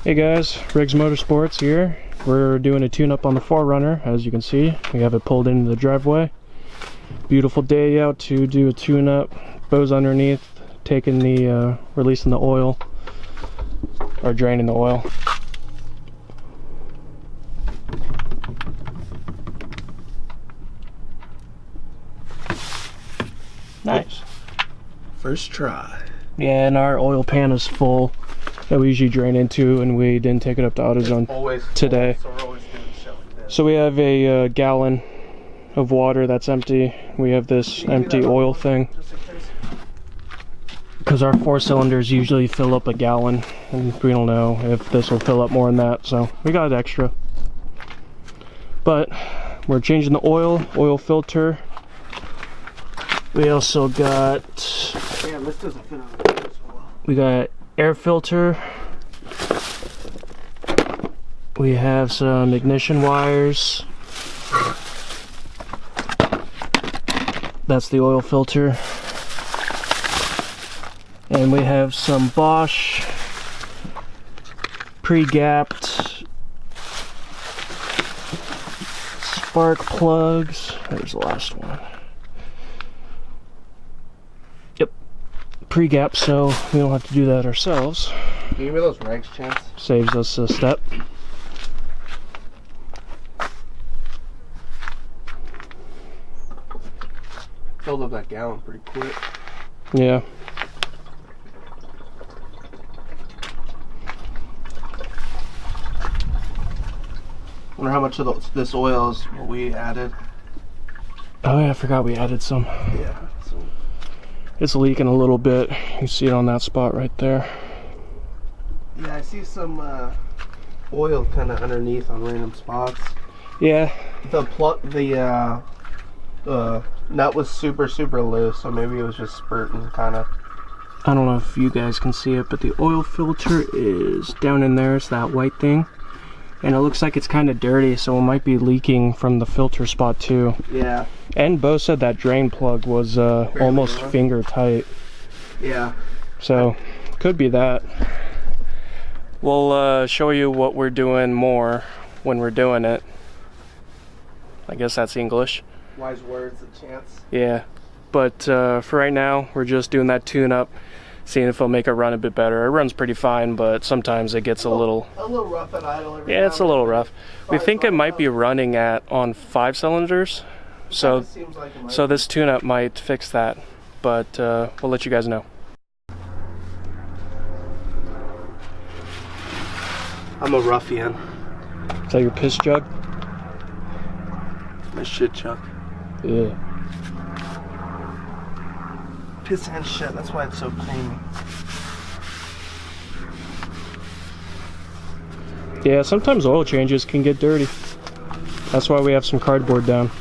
Hey guys, Riggs Motorsports here. We're doing a tune-up on the 4Runner. As you can see, we have it pulled into the driveway. Beautiful day out to do a tune-up. Beau's underneath, taking the, releasing the oil, or draining the oil. Nice. First try. Yeah, and our oil pan is full that we usually drain into, and we didn't take it up to AutoZone today. So we're always doing shit like this. So we have a gallon of water that's empty. We have this empty oil thing because our 4 cylinders usually fill up a gallon, and we don't know if this will fill up more than that, so we got it extra. But we're changing the oil filter. We also got, yeah, this doesn't fit on the as well. We got air filter. We have some ignition wires. That's the oil filter. And we have some Bosch pre-gapped spark plugs. There's the last one. Yep, pre-gap, so we don't have to do that ourselves. Can you give me those rags, Chance? Saves us a step. Filled up that gallon pretty quick. Yeah. Wonder how much of this oil is what we added. Oh yeah, I forgot we added some. Yeah. It's leaking a little bit. You can see it on that spot right there. Yeah, I see some oil kind of underneath on random spots. Yeah. The nut was super loose, so maybe it was just spurting kind of. I don't know if you guys can see it, but the oil filter is down in there. It's that white thing. And it looks like it's kind of dirty, so it might be leaking from the filter spot too. Yeah. And Beau said that drain plug was almost finger tight. Yeah. So, could be that. We'll show you what we're doing more when we're doing it. I guess that's English. Wise words, a Chance. Yeah. But for right now, we're just doing that tune-up, seeing if it'll make it run a bit better. It runs pretty fine, but sometimes it gets a little rough at idle. Yeah, it's a little rough. We think it might be running on 5 cylinders, so this tune-up might fix that, but we'll let you guys know. I'm a ruffian. Is that your piss jug? My shit jug. Yeah. Piss and shit, that's why it's so creamy. Yeah, sometimes oil changes can get dirty. That's why we have some cardboard down.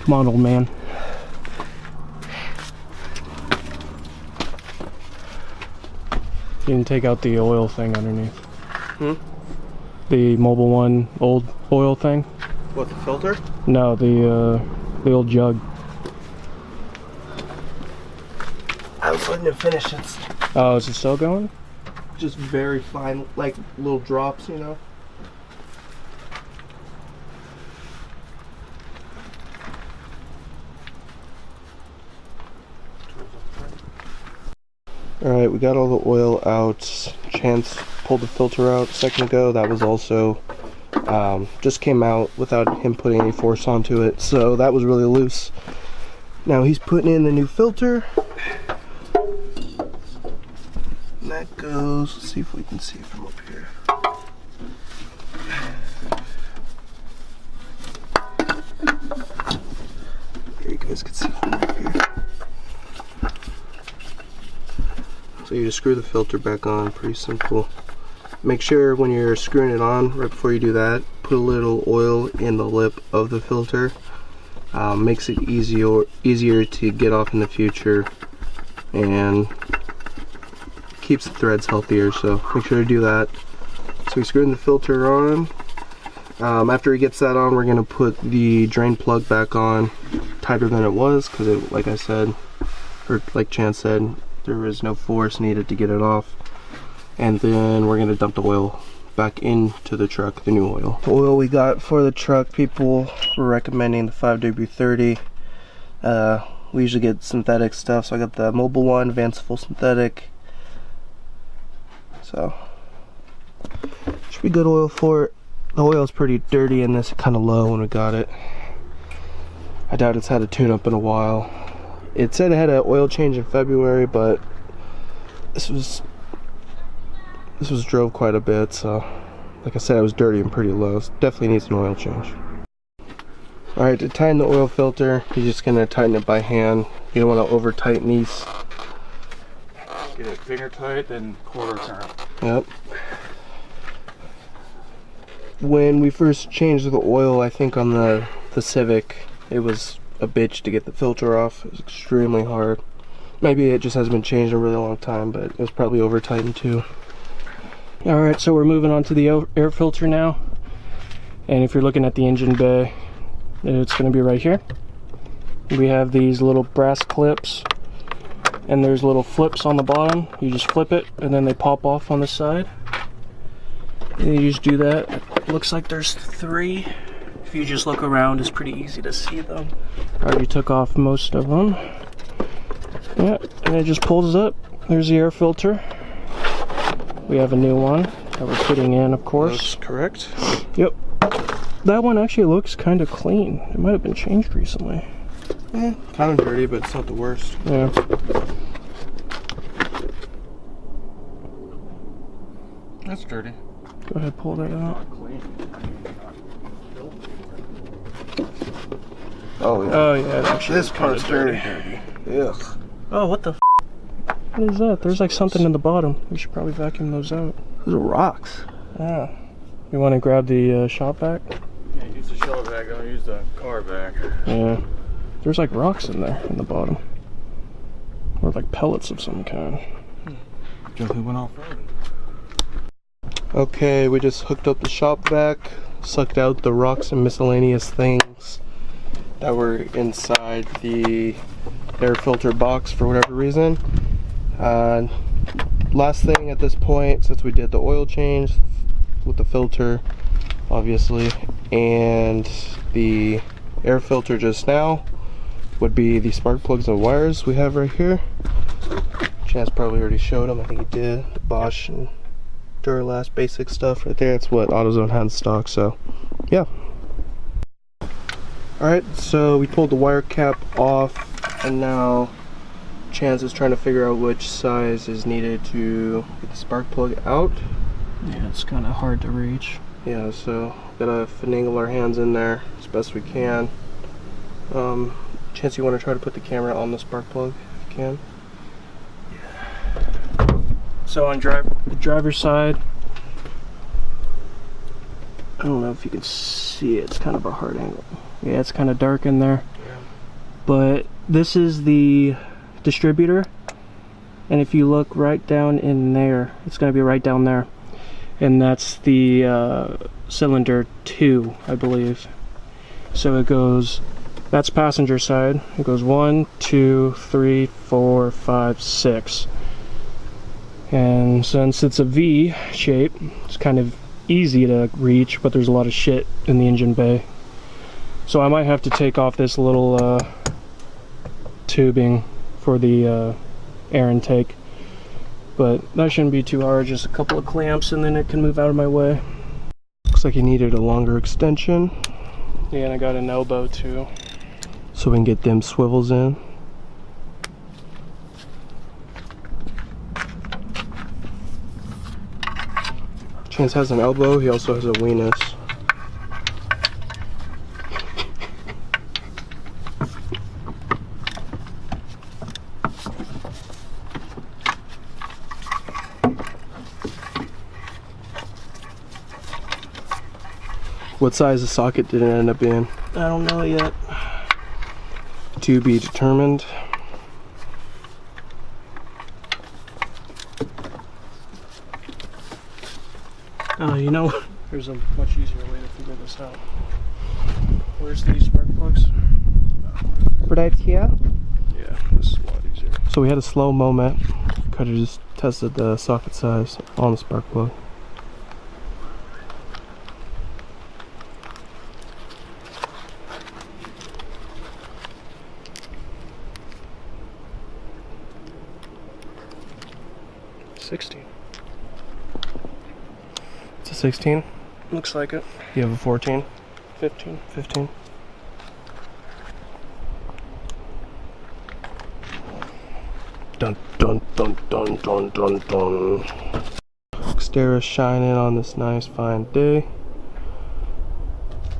Come on, old man. You can take out the oil thing underneath. The Mobile One old oil thing. What, the filter? No, the old jug. I was letting it finish. It's Oh, is it still going? just very fine, like little drops, you know? Alright, we got all the oil out. Chance pulled the filter out a second ago. That was also just came out without him putting any force onto it, so that was really loose. Now he's putting in the new filter. And that goes, let's see if we can see it from up here. Here, you guys can see it from up here. So you just screw the filter back on, pretty simple. Make sure when you're screwing it on, right before you do that, put a little oil in the lip of the filter Makes it easier to get off in the future, and keeps the threads healthier, so make sure to do that. So we screwed the filter on. After he gets that on, we're going to put the drain plug back on tighter than it was, because like I said, or like Chance said, there was no force needed to get it off. And then we're going to dump the oil back into the truck, the new oil. The oil we got for the truck, people were recommending the 5W30. We usually get synthetic stuff, so I got the mobile one, Vanciful synthetic. So should be good oil for it. The oil is pretty dirty in this, kind of low when we got it. I doubt it's had a tune-up in a while. It said it had an oil change in February, but this was drove quite a bit, so like I said, it was dirty and pretty low. So definitely needs an oil change. Alright, to tighten the oil filter, you're just going to tighten it by hand. You don't want to over tighten these. Get it finger tight, then quarter turn. Yep. When we first changed the oil, I think on the Civic, it was a bitch to get the filter off. It was extremely hard. Maybe it just hasn't been changed in a really long time, but it was probably over tightened too. Alright, so we're moving on to the air filter now. And if you're looking at the engine bay, it's going to be right here. We have these little brass clips, and there's little flips on the bottom. You just flip it, and then they pop off on the side. And you just do that. It looks like there's 3. If you just look around, it's pretty easy to see them. I already took off most of them. Yeah, and it just pulls up. There's the air filter. We have a new one that we're putting in, of course. That's correct. Yep. That one actually looks kind of clean. It might have been changed recently. Kind of dirty, but it's not the worst. Yeah. That's dirty. Go ahead, pull that out. Oh yeah. Oh yeah, actually This part's dirty. Ugh. Oh, what the f? What is that? There's like something in the bottom. We should probably vacuum those out. Those are rocks. Yeah. You want to grab the shop vac? Yeah, use the shell vac, don't use the car vac. Yeah. There's like rocks in there in the bottom. Or like pellets of some kind. Just went off road. Okay, we just hooked up the shop vac, sucked out the rocks and miscellaneous things that were inside the air filter box for whatever reason. Last thing at this point, since we did the oil change with the filter, obviously, and the air filter just now, would be the spark plugs and wires we have right here. Chance probably already showed them. I think he did. The Bosch and Duralast basic stuff right there. That's what AutoZone had in stock, so yeah. Alright, so we pulled the wire cap off, and now Chance is trying to figure out which size is needed to get the spark plug out. Yeah, it's kind of hard to reach. Yeah, so gotta finagle our hands in there as best we can. Chance, you want to try to put the camera on the spark plug if you can? So on the driver's side, I don't know if you can see it. It's kind of a hard angle. Yeah, it's kind of dark in there. Yeah. But this is the distributor, and if you look right down in there, it's going to be right down there, and that's the cylinder 2, I believe. So it goes, that's passenger side. It goes 1, 2, 3, 4, 5, 6. And since it's a V shape, it's kind of easy to reach, but there's a lot of shit in the engine bay. So I might have to take off this little tubing for the air intake. But that shouldn't be too hard, just a couple of clamps and then it can move out of my way. Looks like you needed a longer extension. Yeah, and I got an elbow too. So we can get them swivels in. Chance has an elbow, he also has a weenus. What size of socket did it end up being? I don't know yet. To be determined. You know, there's a much easier way to figure this out. Where's the spark plugs? Right here. Yeah, this is a lot easier. So we had a slow moment. Could have just tested the socket size on the spark plug. It's a 16. Looks like it. You have a 14. 15. 15. Dun dun dun dun dun dun dun. Exterior shining on this nice fine day.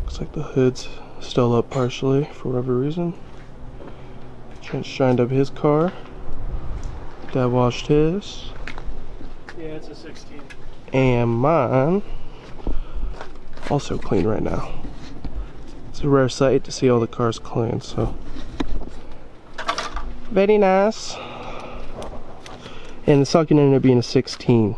Looks like the hood's still up partially for whatever reason. Trent shined up his car. Dad washed his. Yeah, it's a 16. And mine also clean right now. It's a rare sight to see all the cars clean, so very nice. And the socket ended up being a 16.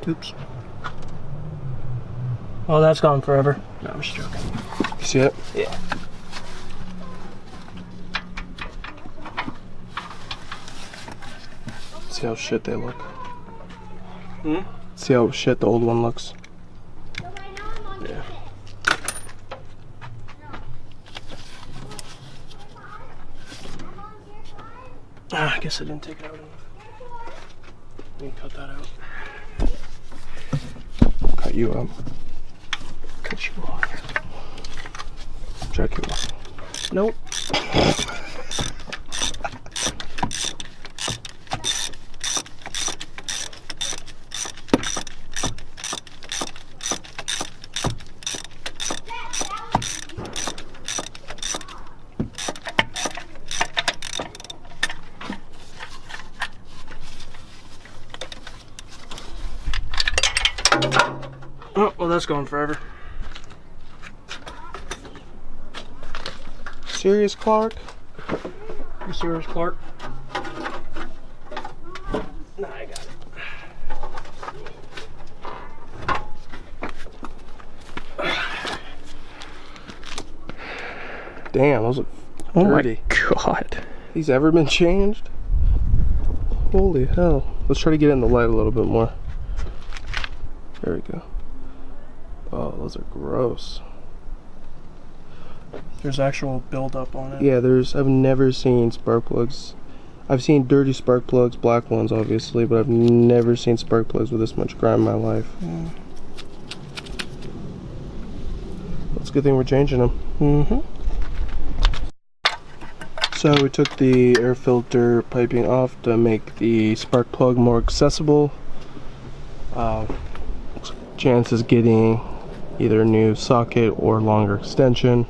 Oops. Oh, that's gone forever. No, I'm just joking. You see it? Yeah. See how shit they look. Hmm? See how shit the old one looks. Yeah. I guess I didn't take it out enough. Let me cut that out. Cut you up. Cut you off. Jack you up. Nope. Oh, well, that's going forever. Serious, Clark? You serious, Clark? Nah, I got it. Damn, those look dirty. Oh my god. These ever been changed? Holy hell. Let's try to get in the light a little bit more. There we go. Oh, those are gross. There's actual buildup on it. Yeah, I've never seen spark plugs. I've seen dirty spark plugs, black ones obviously, but I've never seen spark plugs with this much grime in my life. Mm. It's a good thing we're changing them. Mm-hmm. So we took the air filter piping off to make the spark plug more accessible. Chance is getting either a new socket or longer extension.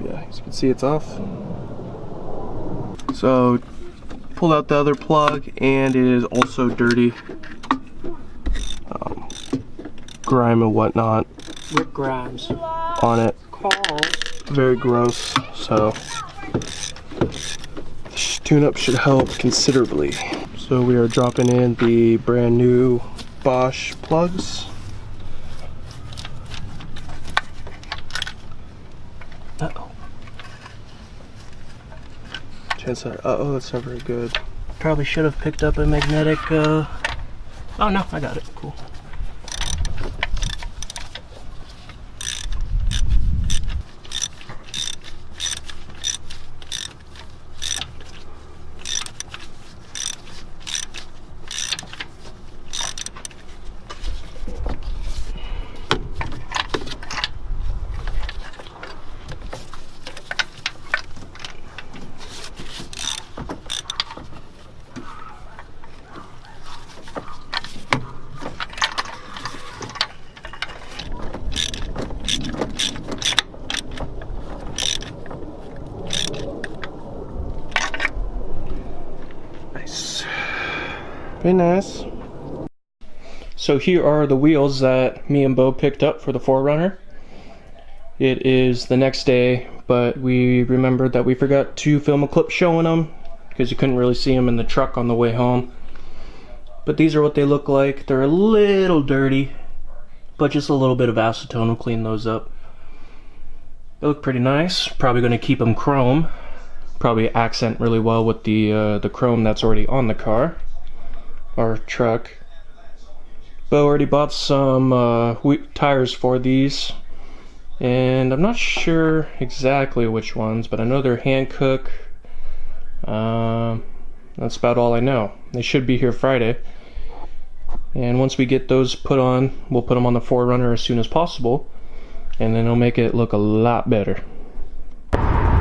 Yeah, as you can see, it's off. So pulled out the other plug, and it is also dirty. Grime and whatnot Rick Grimes. on it. Call. Very gross. So this tune-up should help considerably. So we are dropping in the brand new Bosch plugs. Uh-oh. Chance that, uh-oh, that's not very good. Probably should have picked up a magnetic, Oh no, I got it. Cool. Very nice. So here are the wheels that me and Beau picked up for the 4Runner. It is the next day, but we remembered that we forgot to film a clip showing them because you couldn't really see them in the truck on the way home. But these are what they look like. They're a little dirty, but just a little bit of acetone will clean those up. They look pretty nice. Probably going to keep them chrome. Probably accent really well with the chrome that's already on the car or truck. Beau already bought some tires for these, and I'm not sure exactly which ones, but I know they're Hankook. That's about all I know. They should be here Friday, and once we get those put on, we'll put them on the 4Runner as soon as possible, and then it'll make it look a lot better.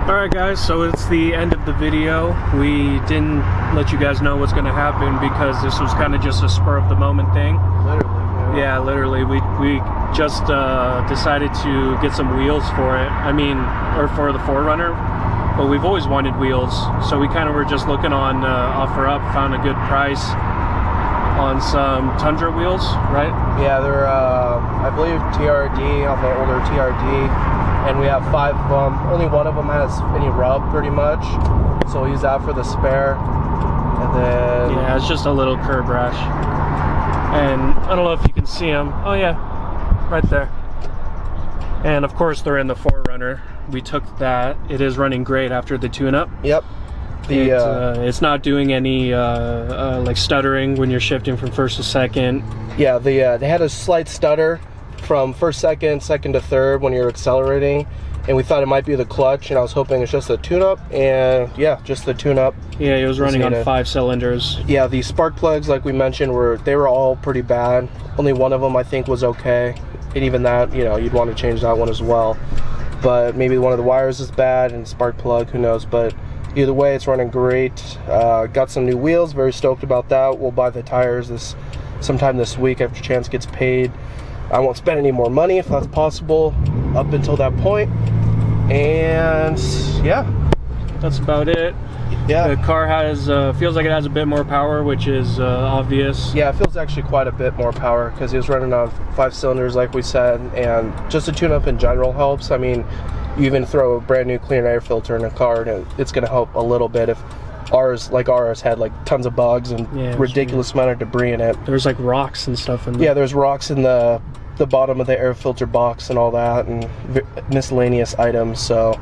Alright guys, so it's the end of the video. We didn't let you guys know what's going to happen because this was kind of just a spur of the moment thing. Literally. Yeah, literally. We just decided to get some wheels for it. I mean, or for the 4Runner. But we've always wanted wheels, so we kind of were just looking on OfferUp, found a good price on some Tundra wheels, right? Yeah, they're I believe TRD, off an older TRD. And we have 5 of them. Only one of them has any rub, pretty much. So we'll use that for the spare. And then... yeah, it's just a little curb rash. And I don't know if you can see them. Oh yeah, right there. And of course they're in the 4Runner. We took that. It is running great after the tune-up. Yep. It's not doing any like stuttering when you're shifting from first to second. Yeah, they had a slight stutter from first, second to third when you're accelerating, and we thought it might be the clutch, and I was hoping it's just a tune-up, and yeah, just the tune-up. Yeah, it was running on 5 cylinders. Yeah, the spark plugs, like we mentioned, they were all pretty bad. Only one of them I think was okay, and even that, you know, you'd want to change that one as well. But maybe one of the wires is bad, and spark plug, who knows. But either way, it's running great. Got some new wheels, very stoked about that. We'll buy the tires sometime this week after Chance gets paid. I won't spend any more money if that's possible up until that point. And yeah, that's about it. Yeah, the car has feels like it has a bit more power, which is obvious. Yeah, it feels actually quite a bit more power because he was running on 5 cylinders, like we said, and just a tune-up in general helps. I mean, you even throw a brand new clean air filter in a car, and it's going to help a little bit. If ours had like tons of bugs and ridiculous amount of debris in it. There's like rocks and stuff in there. Yeah, there's rocks in the bottom of the air filter box and all that, and miscellaneous items. So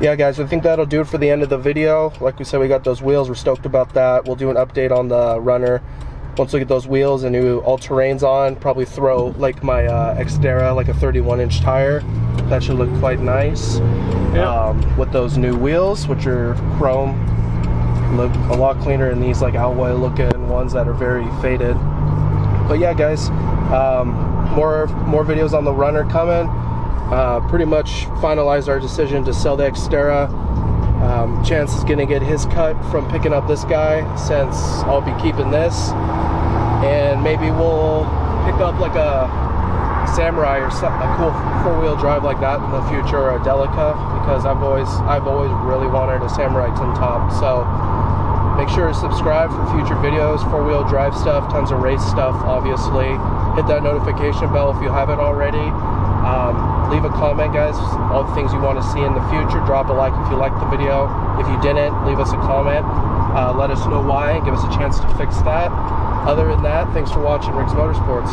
yeah guys, I think that'll do it for the end of the video. Like we said, we got those wheels, we're stoked about that. We'll do an update on the runner once we get those wheels and new all-terrains on. Probably throw like my Xterra, like a 31-inch tire. That should look quite nice. Yeah. With those new wheels, which are chrome. Look a lot cleaner than these like alloy looking ones that are very faded. But yeah guys, more videos on the runner coming. Pretty much finalized our decision to sell the Xterra. Chance is gonna get his cut from picking up this guy, since I'll be keeping this, and maybe we'll pick up like a Samurai or a cool 4-wheel drive like that in the future, or a Delica, because I've always really wanted a Samurai tin top. So make sure to subscribe for future videos, 4-wheel drive stuff, tons of race stuff, obviously. Hit that notification bell if you haven't already. Leave a comment, guys, all the things you want to see in the future. Drop a like if you liked the video. If you didn't, leave us a comment. Let us know why and give us a chance to fix that. Other than that, thanks for watching Rick's Motorsports.